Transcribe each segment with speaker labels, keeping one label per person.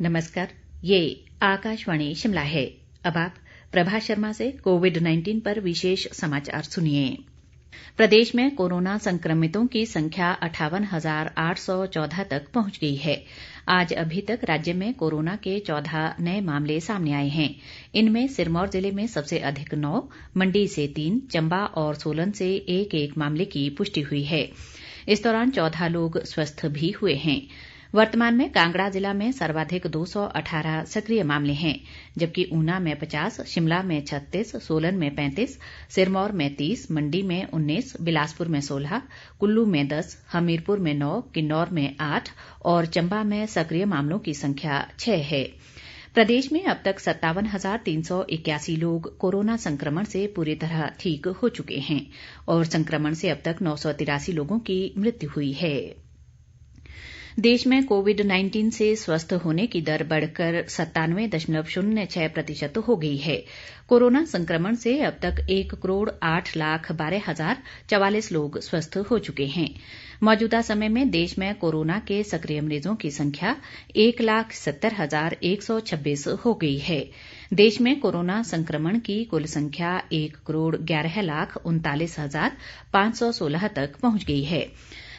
Speaker 1: नमस्कार, ये आकाशवाणी शिमला है। अब आप प्रभा शर्मा से कोविड-19 पर विशेष समाचार सुनिए। प्रदेश में कोरोना संक्रमितों की संख्या 58,814 तक पहुंच गई है। आज अभी तक राज्य में कोरोना के 14 नए मामले सामने आए हैं। इनमें सिरमौर जिले में सबसे अधिक 9, मंडी से 3, चंबा और सोलन से एक मामले की पुष्टि हुई है। इस दौरान 14 लोग स्वस्थ भी हुए हैं। वर्तमान में कांगड़ा जिला में सर्वाधिक 218 सक्रिय मामले हैं, जबकि ऊना में 50, शिमला में 36, सोलन में 35, सिरमौर में 30, मंडी में 19, बिलासपुर में 16, कुल्लू में 10, हमीरपुर में 9, किन्नौर में 8 और चंबा में सक्रिय मामलों की संख्या 6 है। प्रदेश में अब तक 57,381 लोग कोरोना संक्रमण से पूरी तरह ठीक हो चुके हैं और संक्रमण से अब तक 983 लोगों की मृत्यु हुई है। देश में कोविड-19 से स्वस्थ होने की दर बढ़कर 97.06% हो गई है। कोरोना संक्रमण से अब तक 1,08,12,044 लोग स्वस्थ हो चुके हैं। मौजूदा समय में देश में कोरोना के सक्रिय मरीजों की संख्या 1,70,126 हो गई है। देश में कोरोना संक्रमण की कुल संख्या 1,11,39,516 तक पहुंच गई है।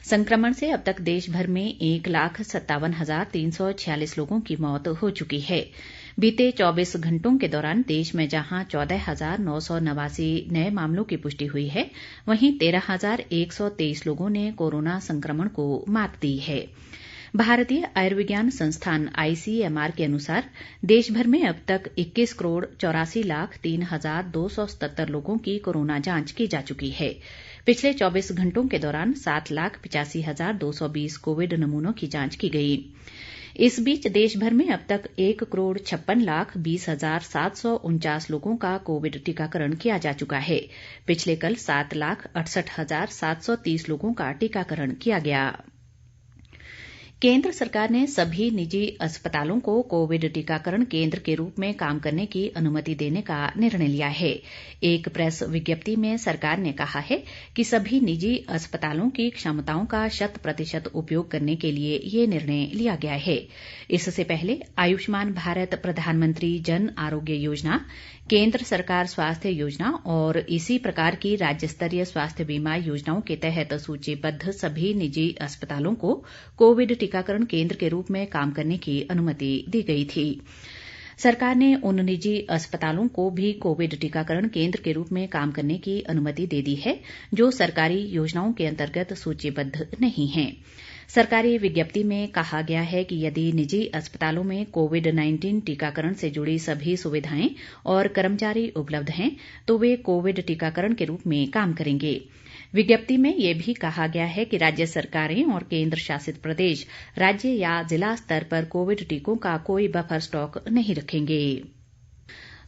Speaker 1: संक्रमण से अब तक देश भर में 1,57,346 लोगों की मौत हो चुकी है। बीते 24 घंटों के दौरान देश में जहां 14,989 नए मामलों की पुष्टि हुई है, वहीं 13,123 लोगों ने कोरोना संक्रमण को मात दी है। भारतीय आयुर्विज्ञान संस्थान ICMR के अनुसार देश भर में अब तक 21,84,03,277 लोगों की कोरोना जांच की जा चुकी है। पिछले 24 घंटों के दौरान 7,85,220 कोविड नमूनों की जांच की गई। इस बीच देश भर में अब तक 1,56,20,749 लोगों का कोविड टीकाकरण किया जा चुका है। पिछले कल 7,68,730 लोगों का टीकाकरण किया गया। केंद्र सरकार ने सभी निजी अस्पतालों को कोविड टीकाकरण केंद्र के रूप में काम करने की अनुमति देने का निर्णय लिया है। एक प्रेस विज्ञप्ति में सरकार ने कहा है कि सभी निजी अस्पतालों की क्षमताओं का 100% उपयोग करने के लिए ये निर्णय लिया गया है। इससे पहले आयुष्मान भारत प्रधानमंत्री जन आरोग्य योजना, केंद्र सरकार स्वास्थ्य योजना और इसी प्रकार की राज्य स्तरीय स्वास्थ्य बीमा योजनाओं के तहत सूचीबद्ध सभी निजी अस्पतालों को कोविड टीकाकरण केंद्र के रूप में काम करने की अनुमति दी गई थी। सरकार ने उन निजी अस्पतालों को भी कोविड टीकाकरण केंद्र के रूप में काम करने की अनुमति दे दी है, जो सरकारी योजनाओं के अंतर्गत सूचीबद्ध नहीं हैं। सरकारी विज्ञप्ति में कहा गया है कि यदि निजी अस्पतालों में कोविड-19 टीकाकरण से जुड़ी सभी सुविधाएं और कर्मचारी उपलब्ध हैं, तो वे कोविड टीकाकरण के रूप में काम करेंगे। विज्ञप्ति में यह भी कहा गया है कि राज्य सरकारें और केंद्र शासित प्रदेश राज्य या जिला स्तर पर कोविड टीकों का कोई बफर स्टॉक नहीं रखेंगे।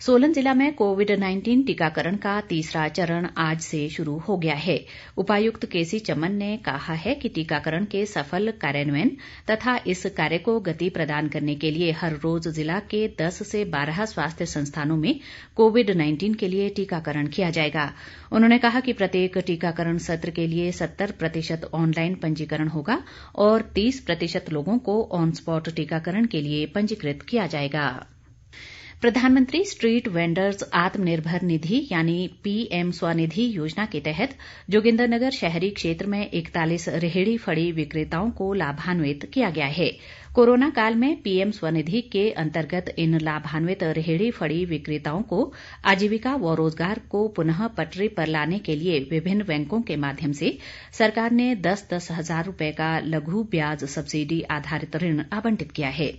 Speaker 1: सोलन जिला में कोविड-19 टीकाकरण का तीसरा चरण आज से शुरू हो गया है। उपायुक्त केसी चमन ने कहा है कि टीकाकरण के सफल कार्यान्वयन तथा इस कार्य को गति प्रदान करने के लिए हर रोज जिला के 10 से 12 स्वास्थ्य संस्थानों में कोविड-19 के लिए टीकाकरण किया जाएगा। उन्होंने कहा कि प्रत्येक टीकाकरण सत्र के लिए 70% ऑनलाइन पंजीकरण होगा और 30% लोगों को ऑन स्पॉट टीकाकरण के लिए पंजीकृत किया जाएगा। प्रधानमंत्री स्ट्रीट वेंडर्स आत्मनिर्भर निधि यानी PM स्वनिधि योजना के तहत जोगिंद्रनगर शहरी क्षेत्र में 41 रेहड़ी फड़ी विक्रेताओं को लाभान्वित किया गया है। कोरोना काल में PM स्वनिधि के अंतर्गत इन लाभान्वित रेहड़ी फड़ी विक्रेताओं को आजीविका व रोजगार को पुनः पटरी पर लाने के लिए विभिन्न बैंकों के माध्यम से सरकार ने 10-10 हजार रुपए का लघु ब्याज सब्सिडी आधारित ऋण आवंटित किया है।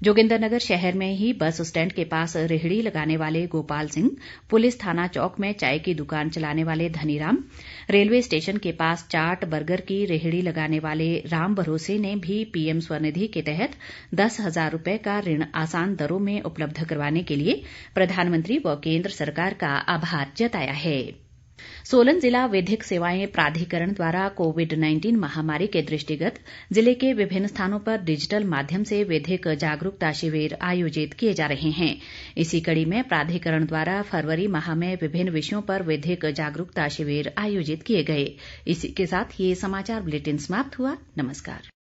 Speaker 1: जोगिंद्रनगर शहर में ही बस स्टैंड के पास रेहड़ी लगाने वाले गोपाल सिंह, पुलिस थाना चौक में चाय की दुकान चलाने वाले धनीराम, रेलवे स्टेशन के पास चाट बर्गर की रेहड़ी लगाने वाले राम भरोसे ने भी PM स्वनिधि के तहत 10,000 रुपए का ऋण आसान दरों में उपलब्ध करवाने के लिए प्रधानमंत्री व केंद्र सरकार का आभार जताया है। सोलन जिला विधिक सेवाएं प्राधिकरण द्वारा कोविड-19 महामारी के दृष्टिगत जिले के विभिन्न स्थानों पर डिजिटल माध्यम से विधिक जागरूकता शिविर आयोजित किए जा रहे हैं। इसी कड़ी में प्राधिकरण द्वारा फरवरी माह में विभिन्न विषयों पर विधिक जागरूकता शिविर आयोजित किए गए। इसी के साथ ये समाचार बुलेटिन समाप्त हुआ। नमस्कार।